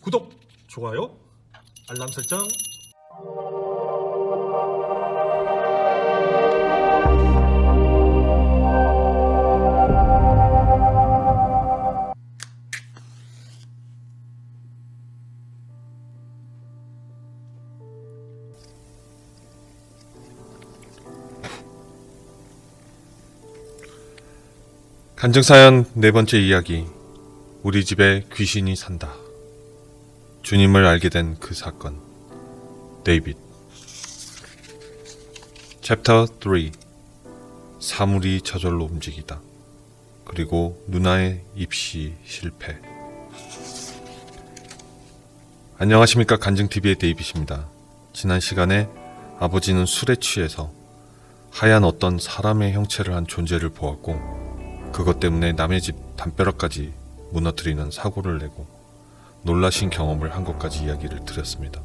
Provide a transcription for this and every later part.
구독, 좋아요, 알람 설정. 간증사연 네 번째 이야기. 우리 집에 귀신이 산다. 주님을 알게 된 그 사건. 데이빗. 챕터 3. 사물이 저절로 움직이다. 그리고 누나의 입시 실패. 안녕하십니까. 간증TV의 데이빗입니다. 지난 시간에 아버지는 술에 취해서 하얀 어떤 사람의 형체를 한 존재를 보았고, 그것 때문에 남의 집 담벼락까지 무너뜨리는 사고를 내고 놀라신 경험을 한 것까지 이야기를 드렸습니다.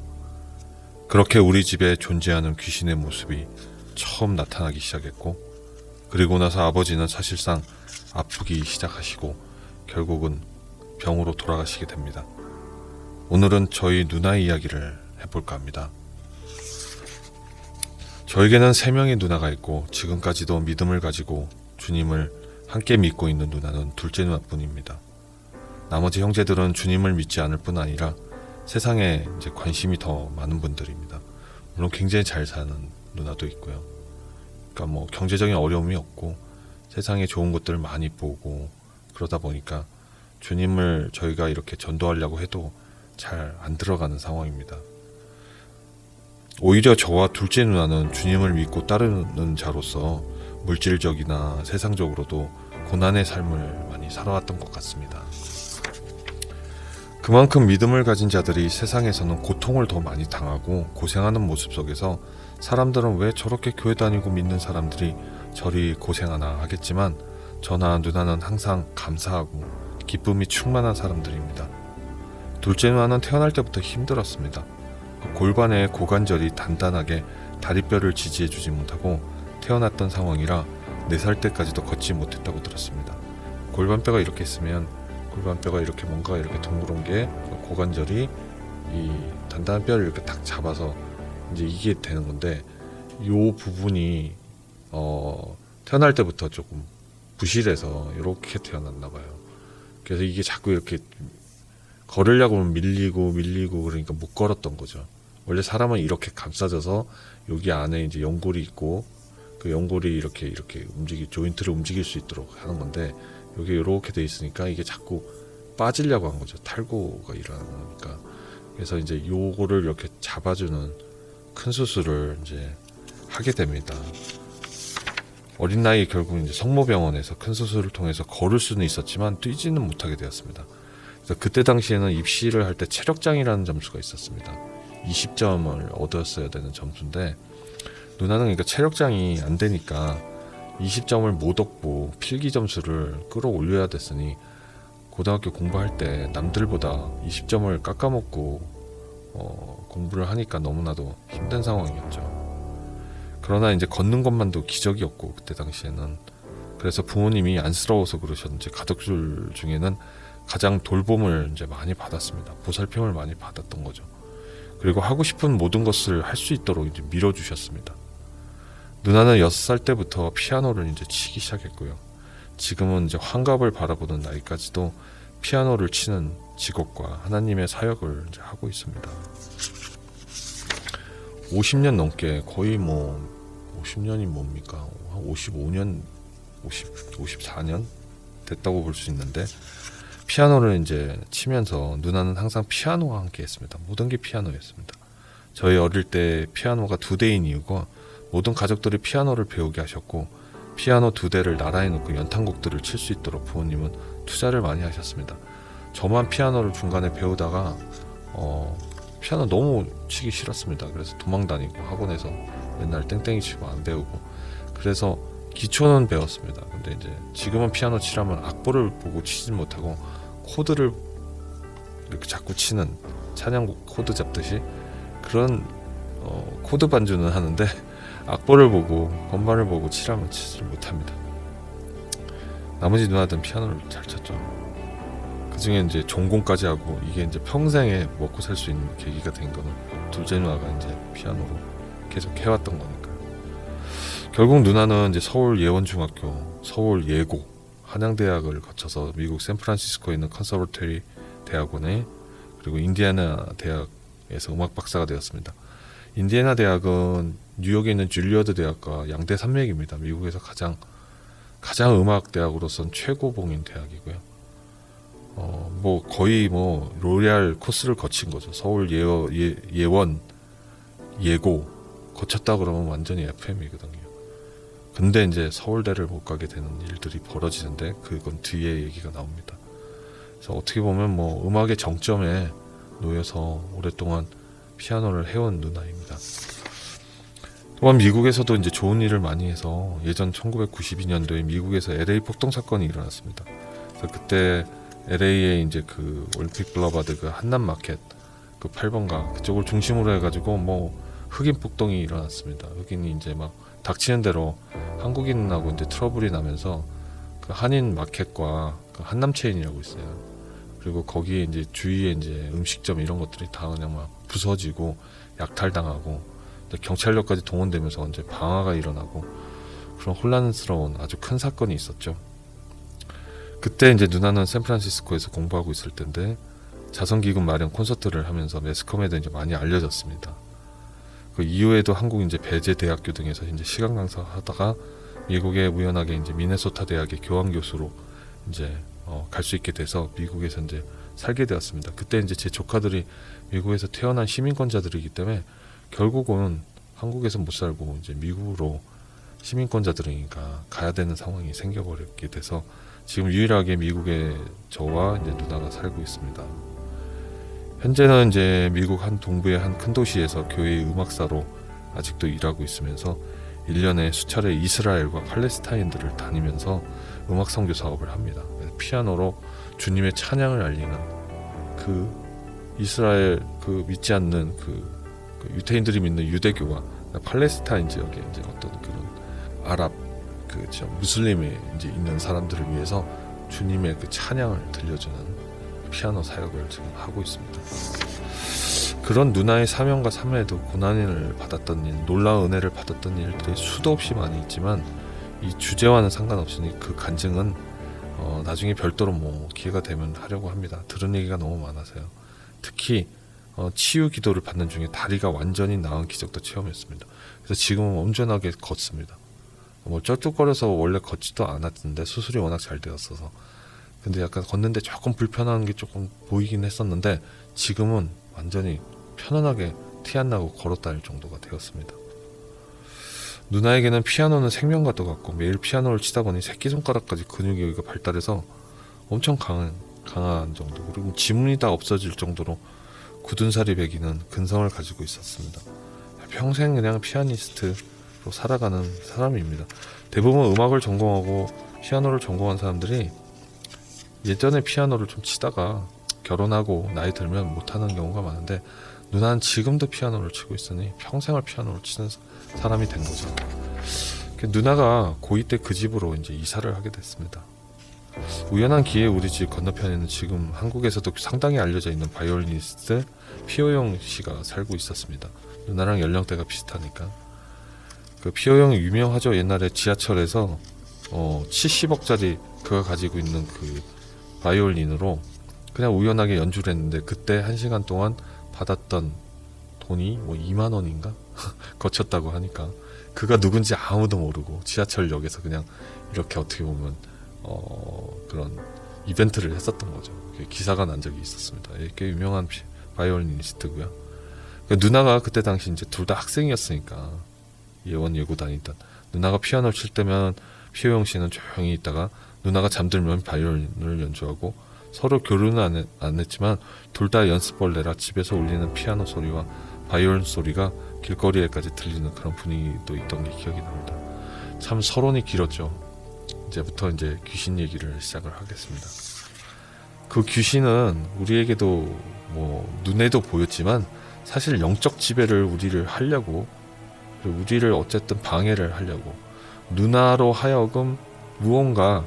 그렇게 우리 집에 존재하는 귀신의 모습이 처음 나타나기 시작했고, 그리고 나서 아버지는 사실상 아프기 시작하시고 결국은 병으로 돌아가시게 됩니다. 오늘은 저희 누나의 이야기를 해볼까 합니다. 저에게는 3명의 누나가 있고, 지금까지도 믿음을 가지고 주님을 함께 믿고 있는 누나는 둘째 누나뿐입니다. 나머지 형제들은 주님을 믿지 않을 뿐 아니라 세상에 이제 관심이 더 많은 분들입니다. 물론 굉장히 잘 사는 누나도 있고요. 그러니까 뭐 경제적인 어려움이 없고 세상에 좋은 것들을 많이 보고, 그러다 보니까 주님을 저희가 이렇게 전도하려고 해도 잘 안 들어가는 상황입니다. 오히려 저와 둘째 누나는 주님을 믿고 따르는 자로서 물질적이나 세상적으로도 고난의 삶을 많이 살아왔던 것 같습니다. 그만큼 믿음을 가진 자들이 세상에서는 고통을 더 많이 당하고 고생하는 모습 속에서 사람들은 왜 저렇게 교회 다니고 믿는 사람들이 저리 고생하나 하겠지만, 저나 누나는 항상 감사하고 기쁨이 충만한 사람들입니다. 둘째 누나는 태어날 때부터 힘들었습니다. 골반의 고관절이 단단하게 다리뼈를 지지해주지 못하고 태어났던 상황이라 4살 때까지도 걷지 못했다고 들었습니다. 골반뼈가 이렇게 있으면, 골반뼈가 이렇게 뭔가 이렇게 둥그런 게 고관절이 이 단단한 뼈를 이렇게 딱 잡아서 이제 이게 되는 건데, 요 부분이 태어날 때부터 조금 부실해서 이렇게 태어났나 봐요. 그래서 이게 자꾸 이렇게 걸으려고 하면 밀리고 그러니까 못 걸었던 거죠. 원래 사람은 이렇게 감싸져서 여기 안에 이제 연골이 있고, 그 연골이 이렇게 조인트를 움직일 수 있도록 하는 건데, 여기 이렇게 돼 있으니까 이게 자꾸 빠지려고 한 거죠. 탈구가 일어나는 거니까. 그래서 이제 요거를 이렇게 잡아주는 큰 수술을 이제 하게 됩니다. 어린 나이에 결국 이제 성모병원에서 큰 수술을 통해서 걸을 수는 있었지만 뛰지는 못하게 되었습니다. 그래서 그때 당시에는 입시를 할 때 체력장이라는 점수가 있었습니다. 20점을 얻었어야 되는 점수인데, 누나는 그러니까 체력장이 안 되니까 20점을 못 얻고 필기 점수를 끌어올려야 됐으니, 고등학교 공부할 때 남들보다 20점을 깎아먹고 공부를 하니까 너무나도 힘든 상황이었죠. 그러나 이제 걷는 것만도 기적이었고, 그때 당시에는. 그래서 부모님이 안쓰러워서 그러셨는지 가족들 중에는 가장 돌봄을 이제 많이 받았습니다. 보살핌을 많이 받았던 거죠. 그리고 하고 싶은 모든 것을 할 수 있도록 이제 밀어주셨습니다. 누나는 6살 때부터 피아노를 이제 치기 시작했고요. 지금은 이제 환갑을 바라보는 나이까지도 피아노를 치는 직업과 하나님의 사역을 이제 하고 있습니다. 50년 넘게, 거의 뭐 50년이 뭡니까? 한 55년, 54년 됐다고 볼 수 있는데, 피아노를 이제 치면서 누나는 항상 피아노와 함께 했습니다. 모든 게 피아노였습니다. 저희 어릴 때 피아노가 2대인 이유가, 모든 가족들이 피아노를 배우게 하셨고, 피아노 2대를 나라에 놓고 연탄곡들을 칠 수 있도록 부모님은 투자를 많이 하셨습니다. 저만 피아노를 중간에 배우다가 피아노 너무 치기 싫었습니다. 그래서 도망 다니고 학원에서 맨날 땡땡이 치고 안 배우고, 그래서 기초는 배웠습니다. 근데 이제 지금은 피아노 치려면 악보를 보고 치지 못하고 코드를 이렇게 자꾸 치는, 찬양곡 코드 잡듯이 그런 코드 반주는 하는데, 악보를 보고 건반을 보고 치라면 치지를 못합니다. 나머지 누나들은 피아노를 잘 쳤죠. 그 그중에 이제 전공까지 하고 이게 이제 평생에 먹고 살 수 있는 계기가 된 거는 둘째 누나가 이제 피아노로 계속 해왔던 거니까요. 결국 누나는 이제 서울 예원중학교, 서울 예고, 한양대학을 거쳐서 미국 샌프란시스코에 있는 컨서버터리 대학원에 그리고 인디애나 대학에서 음악 박사가 되었습니다. 인디애나 대학은 뉴욕에 있는 줄리어드 대학과 양대 산맥입니다. 미국에서 가장 음악 대학으로선 최고봉인 대학이고요. 뭐 거의 뭐 로얄 코스를 거친 거죠. 서울 예원 예고 거쳤다 그러면 완전히 FM이거든요. 근데 이제 서울대를 못 가게 되는 일들이 벌어지는데 그건 뒤에 얘기가 나옵니다. 그래서 어떻게 보면 뭐 음악의 정점에 놓여서 오랫동안 피아노를 해온 누나입니다. 또한 미국에서도 이제 좋은 일을 많이 해서 예전 1992년도에 미국에서 LA 폭동 사건이 일어났습니다. 그래서 그때 LA에 이제 그 올림픽 블러바드 그 한남 마켓 그 8번가 그쪽을 중심으로 해가지고 뭐 흑인 폭동이 일어났습니다. 흑인이 이제 막 닥치는 대로 한국인하고 이제 트러블이 나면서 그 한인 마켓과 그 한남 체인이라고 있어요. 그리고 거기에 이제 주위에 이제 음식점 이런 것들이 다 그냥 막 부서지고 약탈당하고 경찰력까지 동원되면서 이제 방화가 일어나고 그런 혼란스러운 아주 큰 사건이 있었죠. 그때 이제 누나는 샌프란시스코에서 공부하고 있을 텐데 자선기금 마련 콘서트를 하면서 매스컴에도 이제 많이 알려졌습니다. 그 이후에도 한국 이제 배제 대학교 등에서 이제 시간 강사하다가 미국에 우연하게 이제 미네소타 대학의 교환 교수로 이제 갈 수 있게 돼서 미국에서 이제 살게 되었습니다. 그때 이제 제 조카들이 미국에서 태어난 시민권자들이기 때문에 결국은 한국에서 못 살고 이제 미국으로 시민권자들이니까 가야 되는 상황이 생겨버렸게 돼서 지금 유일하게 미국에 저와 이제 누나가 살고 있습니다. 현재는 이제 미국 한 동부의 한 큰 도시에서 교회의 음악사로 아직도 일하고 있으면서 1년에 수차례 이스라엘과 팔레스타인들을 다니면서 음악 선교 사업을 합니다. 피아노로 주님의 찬양을 알리는 그 이스라엘 그 믿지 않는 그 유대인들이 믿는 유대교와 팔레스타인 지역에 이제 어떤 그런 아랍 그 무슬림에 이제 있는 사람들을 위해서 주님의 그 찬양을 들려주는 피아노 사역을 지금 하고 있습니다. 그런 누나의 사명과 삶에도 고난을 받았던 일, 놀라운 은혜를 받았던 일들이 수도 없이 많이 있지만 이 주제와는 상관없으니 그 간증은 나중에 별도로 뭐 기회가 되면 하려고 합니다. 들은 얘기가 너무 많아서요. 특히 치유 기도를 받는 중에 다리가 완전히 나은 기적도 체험했습니다. 그래서 지금은 온전하게 걷습니다. 뭐 쩔뚝거려서 원래 걷지도 않았는데 수술이 워낙 잘 되었어서 근데 약간 걷는데 조금 불편한 게 조금 보이긴 했었는데 지금은 완전히 편안하게 티 안 나고 걸어다닐 정도가 되었습니다. 누나에게는 피아노는 생명과도 같고 매일 피아노를 치다 보니 새끼손가락까지 근육이 여기가 발달해서 엄청 강한 정도 그리고 지문이 다 없어질 정도로 굳은 살이 배기는 근성을 가지고 있었습니다. 평생 그냥 피아니스트로 살아가는 사람입니다. 대부분 음악을 전공하고 피아노를 전공한 사람들이 예전에 피아노를 좀 치다가 결혼하고 나이 들면 못하는 경우가 많은데 누나는 지금도 피아노를 치고 있으니 평생을 피아노를 치는 사람이 된 거죠. 누나가 고2 때 그 집으로 이제 이사를 하게 됐습니다. 우연한 기회에 우리 집 건너편에는 지금 한국에서도 상당히 알려져 있는 바이올리니스트 피오영 씨가 살고 있었습니다. 누나랑 연령대가 비슷하니까. 그 피오영 유명하죠. 옛날에 지하철에서 70억짜리 그가 가지고 있는 그 바이올린으로 그냥 우연하게 연주를 했는데 그때 1시간 동안 받았던 돈이 뭐 2만 원인가? 거쳤다고 하니까 그가 누군지 아무도 모르고 지하철역에서 그냥 이렇게 어떻게 보면 그런 이벤트를 했었던 거죠. 기사가 난 적이 있었습니다. 꽤 유명한 바이올리니스트고요. 누나가 그때 당시 이제 둘 다 학생이었으니까 예원 예고 다니던 누나가 피아노를 칠 때면 피오영 씨는 조용히 있다가 누나가 잠들면 바이올린을 연주하고 서로 교류는 안 했지만 둘 다 연습벌레라 집에서 울리는 피아노 소리와 바이올린 소리가 길거리에까지 들리는 그런 분위기도 있던 게 기억이 납니다. 참 서론이 길었죠. 이제부터 이제 귀신 얘기를 시작을 하겠습니다. 그 귀신은 우리에게도 뭐 눈에도 보였지만 사실 영적 지배를 우리를 하려고 우리를 어쨌든 방해를 하려고 누나로 하여금 무언가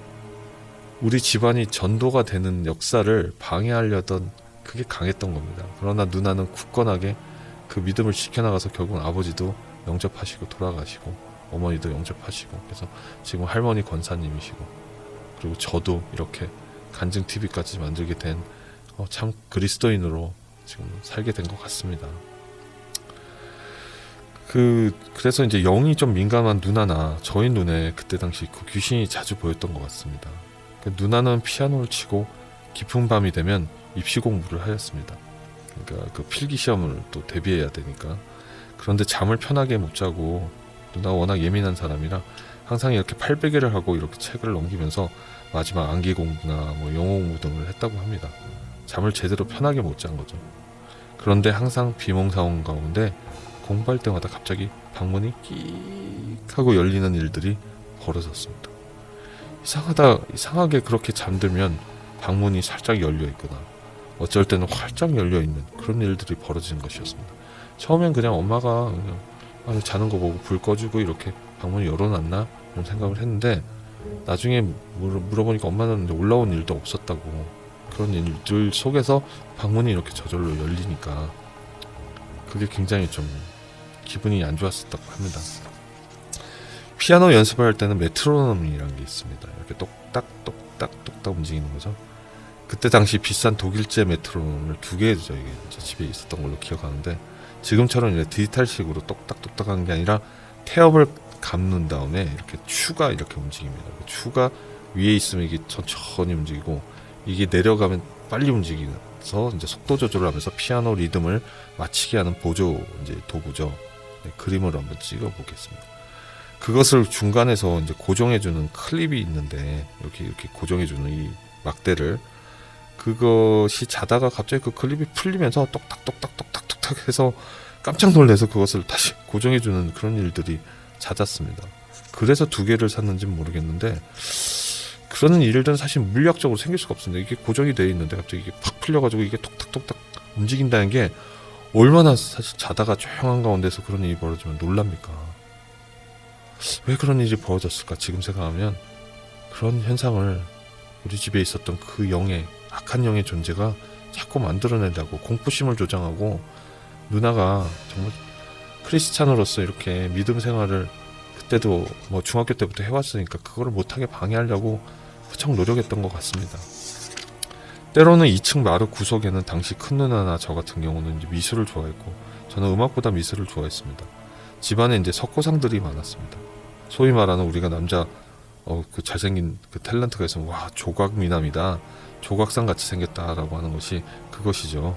우리 집안이 전도가 되는 역사를 방해하려던 그게 강했던 겁니다. 그러나 누나는 굳건하게 그 믿음을 지켜나가서 결국 아버지도 영접하시고 돌아가시고 어머니도 영접하시고 그래서 지금 할머니 권사님이시고 그리고 저도 이렇게 간증 TV까지 만들게 된 참 그리스도인으로 지금 살게 된 것 같습니다. 그래서 이제 영이 좀 민감한 누나나 저희 눈에 그때 당시 그 귀신이 자주 보였던 것 같습니다. 누나는 피아노를 치고 깊은 밤이 되면 입시 공부를 하였습니다. 그러니까 그 필기 시험을 또 대비해야 되니까. 그런데 잠을 편하게 못 자고 누나가 워낙 예민한 사람이라 항상 이렇게 팔베개를 하고 이렇게 책을 넘기면서 마지막 암기 공부나 뭐 영어 공부 등을 했다고 합니다. 잠을 제대로 편하게 못 잔 거죠. 그런데 항상 비몽사몽 가운데 공부할 때마다 갑자기 방문이 끽 하고 열리는 일들이 벌어졌습니다. 이상하게 그렇게 잠들면 방문이 살짝 열려 있거나 어쩔 때는 활짝 열려 있는 그런 일들이 벌어지는 것이었습니다. 처음엔 그냥 엄마가 그냥 자는 거 보고 불 꺼주고 이렇게 방문을 열어놨나 이런 생각을 했는데 나중에 물어보니까 엄마는 올라온 일도 없었다고. 그런 일들 속에서 방문이 이렇게 저절로 열리니까 그게 굉장히 좀 기분이 안 좋았었다고 합니다. 피아노 연습을 할 때는 메트로놈이라는 게 있습니다. 이렇게 똑딱 움직이는 거죠. 그때 당시 비싼 독일제 메트로놈을 2개 저희 집에 있었던 걸로 기억하는데 지금처럼 이제 디지털식으로 똑딱똑딱한 게 아니라 태엽을 감는 다음에 이렇게 추가 이렇게 움직입니다. 추가 위에 있으면 이게 천천히 움직이고 이게 내려가면 빨리 움직이면서 이제 속도 조절을 하면서 피아노 리듬을 맞추게 하는 보조 이제 도구죠. 네, 그림을 한번 찍어 보겠습니다. 그것을 중간에서 이제 고정해주는 클립이 있는데 이렇게 고정해주는 이 막대를 그것이 자다가 갑자기 그 클립이 풀리면서 똑딱똑딱똑딱똑딱 해서 깜짝 놀라서 그것을 다시 고정해주는 그런 일들이 잦았습니다. 그래서 2개를 샀는지는 모르겠는데 그런 일들은 사실 물리학적으로 생길 수가 없습니다. 이게 고정이 되어 있는데 갑자기 이게 팍 풀려가지고 이게 톡탁톡탁 움직인다는 게 얼마나 사실 자다가 조용한 가운데서 그런 일이 벌어지면 놀랍니까? 왜 그런 일이 벌어졌을까? 지금 생각하면 그런 현상을 우리 집에 있었던 그 영의 악한 영의 존재가 자꾸 만들어내려고 공포심을 조장하고 누나가 정말 크리스찬으로서 이렇게 믿음 생활을 그때도 뭐 중학교 때부터 해왔으니까 그거를 못하게 방해하려고 무척 노력했던 것 같습니다. 때로는 2층 마루 구석에는 당시 큰 누나나 저 같은 경우는 이제 미술을 좋아했고 저는 음악보다 미술을 좋아했습니다. 집안에 이제 석고상들이 많았습니다. 소위 말하는 우리가 남자 그 잘생긴 그 탤런트가 있으면 와 조각 미남이다 조각상 같이 생겼다라고 하는 것이 그것이죠.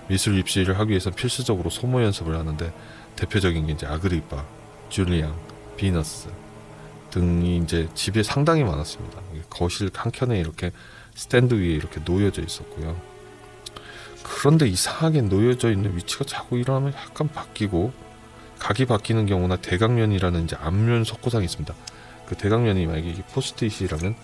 미술 입시를 하기 위해서 필수적으로 소모 연습을 하는데 대표적인 게 이제 아그리파, 줄리앙, 비너스 등이 이제 집에 상당히 많았습니다. 거실 한켠에 이렇게 스탠드 위에 이렇게 놓여져 있었고요. 그런데 이상하게 놓여져 있는 위치가 자꾸 일어나면 약간 바뀌고 각이 바뀌는 경우나 대각면이라는 이제 앞면 석고상이 있습니다. 그 대각면이 만약에 이게 포스트잇이라면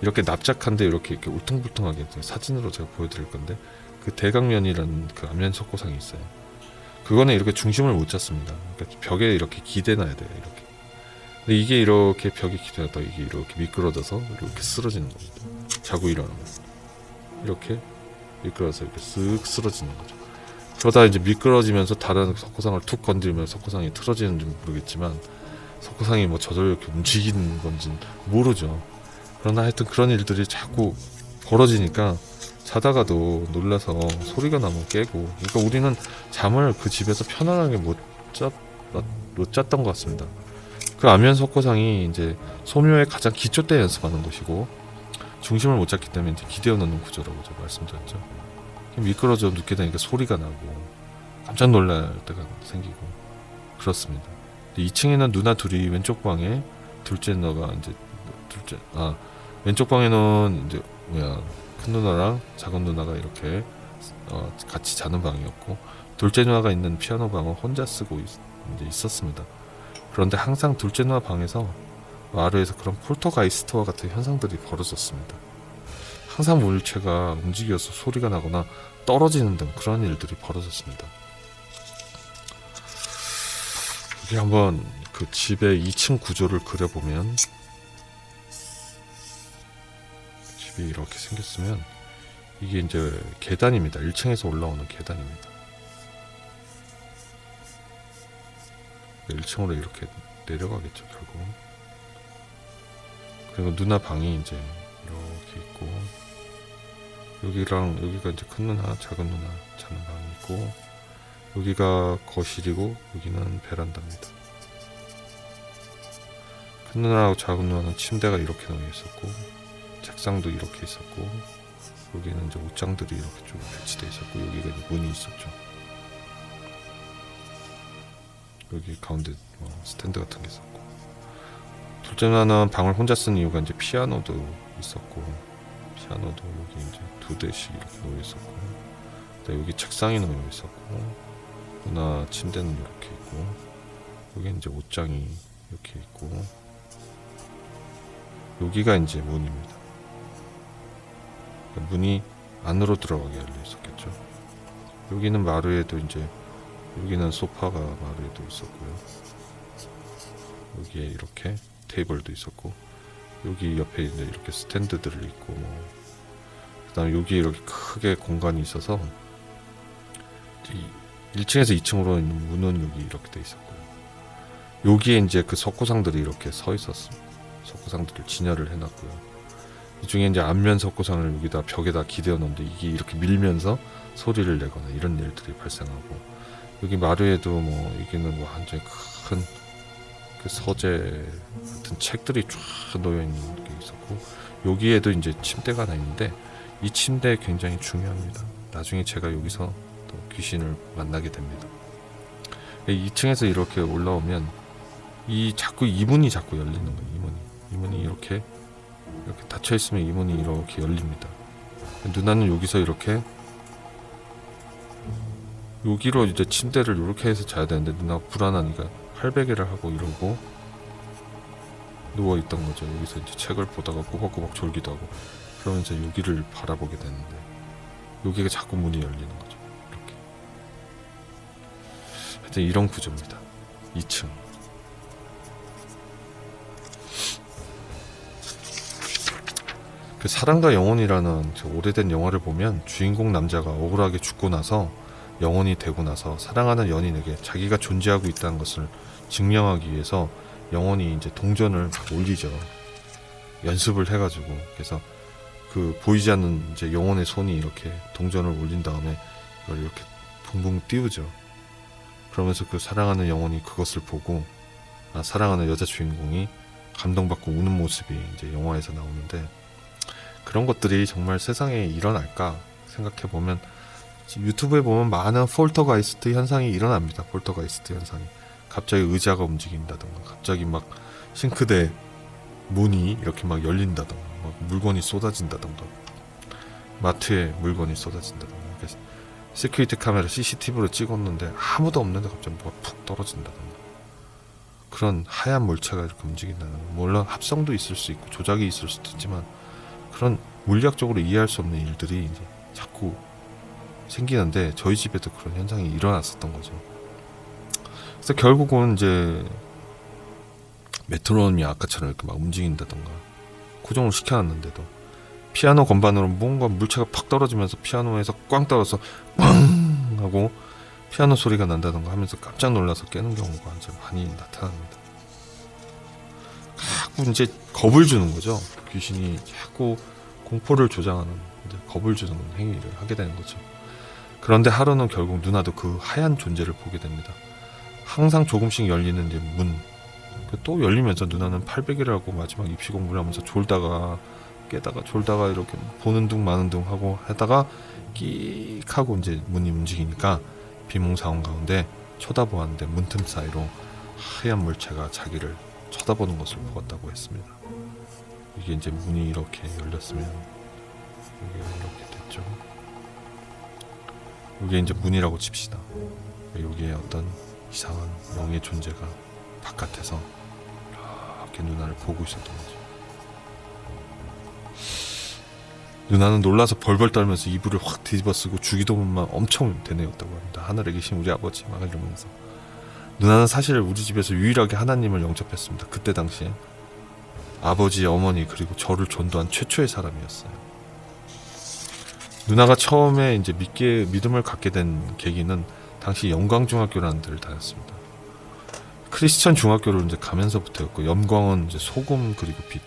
이렇게 납작한데 이렇게 울퉁불퉁하게 사진으로 제가 보여드릴 건데 그 대각면이라는 그 앞면 석고상이 있어요. 그거는 이렇게 중심을 못 잡습니다. 그러니까 벽에 이렇게 기대놔야 돼요. 이렇게. 근데 이게 이렇게 벽에 기대놨다 이게 이렇게 미끄러져서 이렇게 쓰러지는 겁니다. 자고 일어나면 이렇게 미끄러져서 이렇게 쓱 쓰러지는 거죠. 그러다 이제 미끄러지면서 다른 석고상을 툭 건드리면 석고상이 틀어지는지 모르겠지만 석고상이 뭐 저절로 이렇게 움직이는 건지는 모르죠. 그러나 하여튼 그런 일들이 자꾸 벌어지니까 자다가도 놀라서 소리가 나면 깨고 그러니까 우리는 잠을 그 집에서 편안하게 못 잤던 것 같습니다. 그 안면 석고상이 이제 소묘의 가장 기초 때 연습하는 곳이고 중심을 못 잡기 때문에 이제 기대어 놓는 구조라고 제가 말씀드렸죠. 미끄러져 눕게 되니까 소리가 나고 깜짝 놀랄 때가 생기고 그렇습니다. 2층에는 누나 둘이 왼쪽 방에 둘째 누나가 이제 왼쪽 방에는 이제 큰 누나랑 작은 누나가 이렇게 같이 자는 방이었고 둘째 누나가 있는 피아노 방은 혼자 쓰고 이제 있었습니다. 그런데 항상 둘째 누나 방에서 마루에서 그런 폴터가이스트와 같은 현상들이 벌어졌습니다. 항상 물체가 움직여서 소리가 나거나 떨어지는 등 그런 일들이 벌어졌습니다. 여기 한번 그 집의 2층 구조를 그려보면 집이 이렇게 생겼으면 이게 이제 계단입니다. 1층에서 올라오는 계단입니다. 1층으로 이렇게 내려가겠죠, 결국. 그리고 누나 방이 이제 이렇게 있고, 여기랑 여기가 이제 큰 누나, 작은 누나 자는 방이 있고, 여기가 거실이고 여기는 베란다입니다. 큰 누나하고 작은 누나는 침대가 이렇게 놓여 있었고, 책상도 이렇게 있었고, 여기는 이제 옷장들이 이렇게 쭉 배치되어 있었고, 여기가 이제 문이 있었죠. 여기 가운데 스탠드 같은 게 있었고, 둘째 누나는 방을 혼자 쓴 이유가 이제 피아노도 있었고, 피아노도 여기 이제 2대씩 이렇게 놓여 있었고, 여기 책상이 놓여 있었고, 누나 침대는 이렇게 있고, 여기 이제 옷장이 이렇게 있고, 여기가 이제 문입니다. 문이 안으로 들어가게 열려 있었겠죠. 여기는 마루에도 이제, 여기는 소파가 마루에도 있었고요. 여기에 이렇게 테이블도 있었고, 여기 옆에 이제 이렇게 스탠드들이 있고, 그다음에 여기 이렇게 크게 공간이 있어서 1층에서 2층으로 있는 문은 여기 이렇게 돼 있었고요. 여기에 이제 그 석고상들이 이렇게 서 있었습니다. 석고상들을 진열을 해놨고요. 이 중에 이제 안면 석고상을 여기다 벽에다 기대어 놓는데 이게 이렇게 밀면서 소리를 내거나 이런 일들이 발생하고, 여기 마루에도 여기는 완전히 큰 그 서재 같은 책들이 쫙 놓여 있는 게 있었고, 여기에도 이제 침대가 하나 있는데 이 침대 굉장히 중요합니다. 나중에 제가 여기서 또 귀신을 만나게 됩니다. 2층에서 이렇게 올라오면 자꾸 이 문이 자꾸 열리는 거예요. 이 문이 이렇게 닫혀 있으면 이 문이 이렇게 열립니다. 누나는 여기서 이렇게 여기로 이제 침대를 이렇게 해서 자야 되는데, 누나가 불안하니까 팔베개를 하고 이러고 누워 있던 거죠. 여기서 이제 책을 보다가 꾸벅꾸벅 졸기도 하고, 그러면서 여기를 바라보게 되는데 여기가 자꾸 문이 열리는 거죠. 이렇게. 하여튼 이런 구조입니다. 2층. 그 사랑과 영혼이라는 오래된 영화를 보면 주인공 남자가 억울하게 죽고 나서 영혼이 되고 나서 사랑하는 연인에게 자기가 존재하고 있다는 것을 증명하기 위해서 영혼이 이제 동전을 막 올리죠. 연습을 해가지고. 그래서 그 보이지 않는 이제 영혼의 손이 이렇게 동전을 올린 다음에 이걸 이렇게 붕붕 띄우죠. 그러면서 그 사랑하는 영혼이 그것을 보고, 사랑하는 여자 주인공이 감동받고 우는 모습이 이제 영화에서 나오는데, 그런 것들이 정말 세상에 일어날까 생각해 보면, 유튜브에 보면 많은 폴터가이스트 현상이 일어납니다. 폴터가이스트 현상이. 갑자기 의자가 움직인다던가, 갑자기 막 싱크대 문이 이렇게 막 열린다던가, 막 물건이 쏟아진다던가, 마트에 물건이 쏟아진다던가, 시큐리티 카메라 CCTV로 찍었는데 아무도 없는데 갑자기 뭐가 푹 떨어진다던가, 그런 하얀 물체가 이렇게 움직인다는 거. 물론 합성도 있을 수 있고 조작이 있을 수도 있지만, 그런 물리학적으로 이해할 수 없는 일들이 이제 자꾸 생기는데, 저희 집에도 그런 현상이 일어났었던 거죠. 그래서 결국은 이제 메트로놈이 아까처럼 이렇게 막 움직인다던가, 고정을 시켜놨는데도 피아노 건반으로 뭔가 물체가 팍 떨어지면서 피아노에서 꽝 떨어져서 꽝 하고 피아노 소리가 난다던가 하면서 깜짝 놀라서 깨는 경우가 이제 많이 나타납니다. 자꾸 이제 겁을 주는 거죠. 귀신이 자꾸 공포를 조장하는, 이제 겁을 주는 행위를 하게 되는 거죠. 그런데 하루는 결국 누나도 그 하얀 존재를 보게 됩니다. 항상 조금씩 열리는 이제 문, 또 열리면서 누나는 팔베개를 하고 마지막 입시 공부를 하면서 졸다가 깨다가 졸다가 이렇게 보는 둥 마는 둥 하고 하다가 끽 하고 이제 문이 움직이니까 비몽사몽 가운데 쳐다보았는데 문틈 사이로 하얀 물체가 자기를 쳐다보는 것을 보았다고 했습니다. 이게 이제 문이 이렇게 열렸으면 이게 이렇게 됐죠. 이게 이제 문이라고 칩시다. 여기에 어떤 이상한 영의 존재가 바깥에서 이렇게 누나를 보고 있었던 거죠. 누나는 놀라서 벌벌 떨면서 이불을 확 뒤집어쓰고 주기도문만 엄청 되뇌었다고 합니다. 하늘에 계신 우리 아버지 막 이러면서. 누나는 사실 우리 집에서 유일하게 하나님을 영접했습니다. 그때 당시에 아버지, 어머니 그리고 저를 전도한 최초의 사람이었어요. 누나가 처음에 이제 믿음을 갖게 된 계기는 당시 영광중학교라는 데를 다녔습니다. 크리스천 중학교를 이제 가면서부터였고, 염광은 이제 소금 그리고 빛,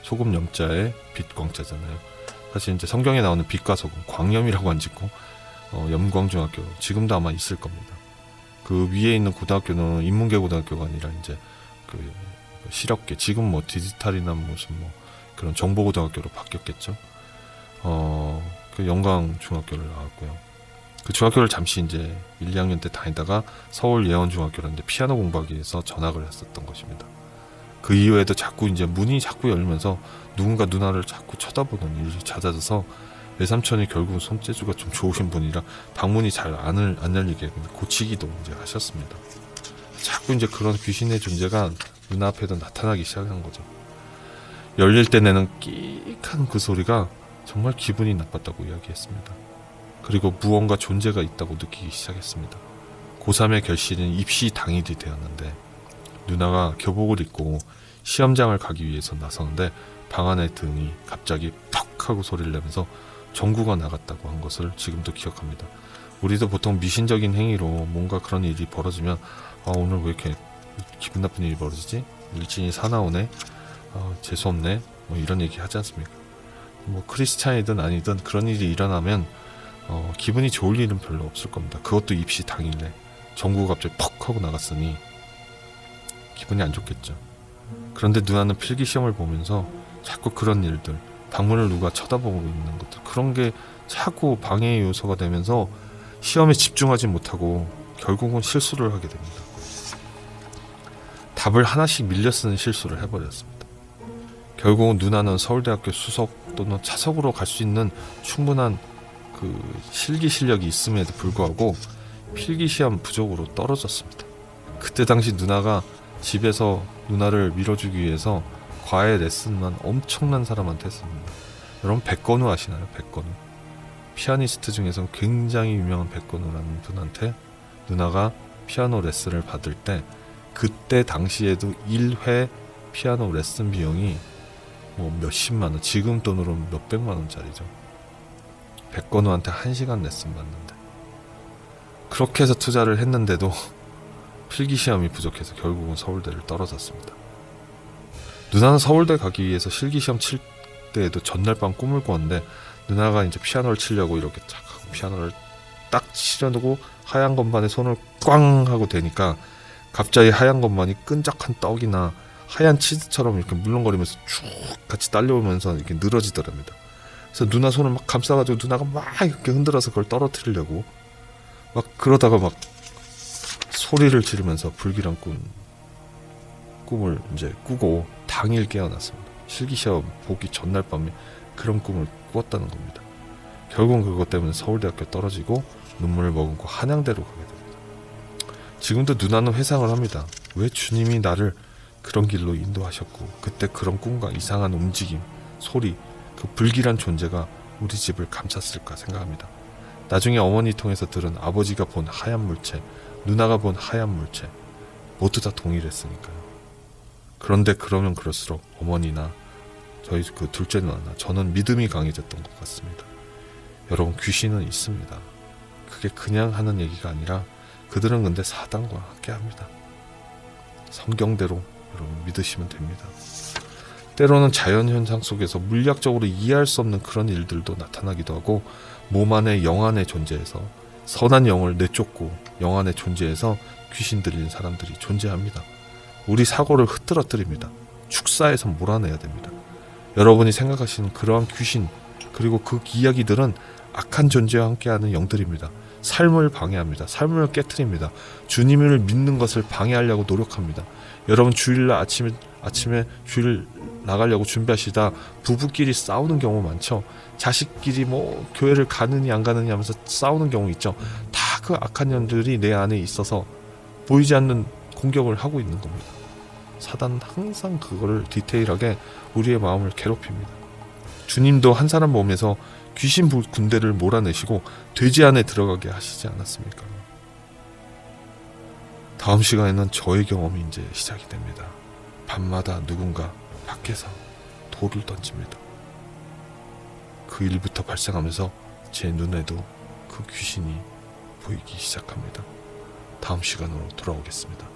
소금 염자에 빛 광자잖아요. 사실 이제 성경에 나오는 빛과 소금, 광염이라고 안 짓고 염광중학교, 지금도 아마 있을 겁니다. 그 위에 있는 고등학교는 인문계 고등학교가 아니라 이제 그 실업계, 지금 뭐 디지털이나 무슨 뭐 그런 정보고등학교로 바뀌었겠죠. 그 영광중학교를 나왔고요. 그 중학교를 잠시 이제 1, 2학년 때 다니다가 서울 예원중학교라는 데 피아노 공부하기 위해서 전학을 했었던 것입니다. 그 이후에도 자꾸 이제 문이 자꾸 열면서 누군가 누나를 자꾸 쳐다보는 일이 잦아져서 외삼촌이 결국 손재주가 좀 좋으신 분이라 방문이 잘 안 열리게 고치기도 이제 하셨습니다. 자꾸 이제 그런 귀신의 존재가 누나 앞에도 나타나기 시작한 거죠. 열릴 때 내는 끼익한 그 소리가 정말 기분이 나빴다고 이야기했습니다. 그리고 무언가 존재가 있다고 느끼기 시작했습니다. 고3의 결실은 입시 당일이 되었는데 누나가 교복을 입고 시험장을 가기 위해서 나서는데 방 안의 등이 갑자기 퍽 하고 소리를 내면서 전구가 나갔다고 한 것을 지금도 기억합니다. 우리도 보통 미신적인 행위로 뭔가 그런 일이 벌어지면 오늘 왜 이렇게 기분 나쁜 일이 벌어지지? 일진이 사나우네? 재수없네? 뭐 이런 얘기 하지 않습니까? 뭐 크리스찬이든 아니든 그런 일이 일어나면 기분이 좋을 일은 별로 없을 겁니다. 그것도 입시 당일에 전구가 갑자기 퍽 하고 나갔으니 기분이 안 좋겠죠. 그런데 누나는 필기시험을 보면서 자꾸 그런 일들, 방문을 누가 쳐다보고 있는 것들, 그런 게 자꾸 방해의 요소가 되면서 시험에 집중하지 못하고 결국은 실수를 하게 됩니다. 답을 하나씩 밀려 쓰는 실수를 해버렸습니다. 결국은 누나는 서울대학교 수석 또는 차석으로 갈 수 있는 충분한 그 실기 실력이 있음에도 불구하고 필기시험 부족으로 떨어졌습니다. 그때 당시 누나가 집에서 누나를 밀어주기 위해서 과외 레슨만 엄청난 사람한테 했습니다. 여러분 백건우 아시나요? 백건우. 피아니스트 중에서 굉장히 유명한 백건우라는 분한테 누나가 피아노 레슨을 받을 때 그때 당시에도 1회 피아노 레슨 비용이 뭐 몇십만 원, 지금 돈으로 몇백만 원짜리죠. 백건우한테 1시간 레슨 받는데 그렇게 해서 투자를 했는데도 필기시험이 부족해서 결국은 서울대를 떨어졌습니다. 누나는 서울대 가기 위해서 실기시험 칠 때에도 전날 밤 꿈을 꿨는데 누나가 이제 피아노를 치려고 이렇게 쫙 하고 피아노를 딱 치려고 하얀 건반에 손을 꽝 하고 대니까 갑자기 하얀 건반이 끈적한 떡이나 하얀 치즈처럼 이렇게 물렁거리면서 쭉 같이 딸려오면서 이렇게 늘어지더랍니다. 그래서 누나 손을 막 감싸가지고 누나가 막 이렇게 흔들어서 그걸 떨어뜨리려고 막 그러다가 막 소리를 지르면서 불길한 꿈을 이제 꾸고 당일 깨어났습니다. 실기시험 보기 전날 밤에 그런 꿈을 꾸었다는 겁니다. 결국은 그것 때문에 서울대학교 떨어지고 눈물을 머금고 한양대로 가게 됩니다. 지금도 누나는 회상을 합니다. 왜 주님이 나를 그런 길로 인도하셨고 그때 그런 꿈과 이상한 움직임, 소리, 그 불길한 존재가 우리 집을 감쌌을까 생각합니다. 나중에 어머니 통해서 들은 아버지가 본 하얀 물체, 누나가 본 하얀 물체 모두 다 동일했으니까요. 그런데 그러면 그럴수록 어머니나 저희 그 둘째 누나나 저는 믿음이 강해졌던 것 같습니다. 여러분 귀신은 있습니다. 그게 그냥 하는 얘기가 아니라 그들은 근데 사단과 함께합니다. 성경대로 여러분 믿으시면 됩니다. 때로는 자연현상 속에서 물리학적으로 이해할 수 없는 그런 일들도 나타나기도 하고 몸 안에 영 안에 존재해서 선한 영을 내쫓고 영 안에 존재해서 귀신 들린 사람들이 존재합니다. 우리 사고를 흐트러뜨립니다. 축사해서 몰아내야 됩니다. 여러분이 생각하시는 그러한 귀신 그리고 그 이야기들은 악한 존재와 함께하는 영들입니다. 삶을 방해합니다. 삶을 깨트립니다. 주님을 믿는 것을 방해하려고 노력합니다. 여러분 주일날 아침에 주일 나가려고 준비하시다 부부끼리 싸우는 경우 많죠. 자식끼리 뭐 교회를 가느니 안 가느니 하면서 싸우는 경우 있죠. 다 그 악한 영들이 내 안에 있어서 보이지 않는 공격을 하고 있는 겁니다. 사단은 항상 그거를 디테일하게 우리의 마음을 괴롭힙니다. 주님도 한 사람 몸에서 귀신 군대를 몰아내시고 돼지 안에 들어가게 하시지 않았습니까? 다음 시간에는 저의 경험이 이제 시작이 됩니다. 밤마다 누군가 밖에서 돌을 던집니다. 그 일부터 발생하면서 제 눈에도 그 귀신이 보이기 시작합니다. 다음 시간으로 돌아오겠습니다.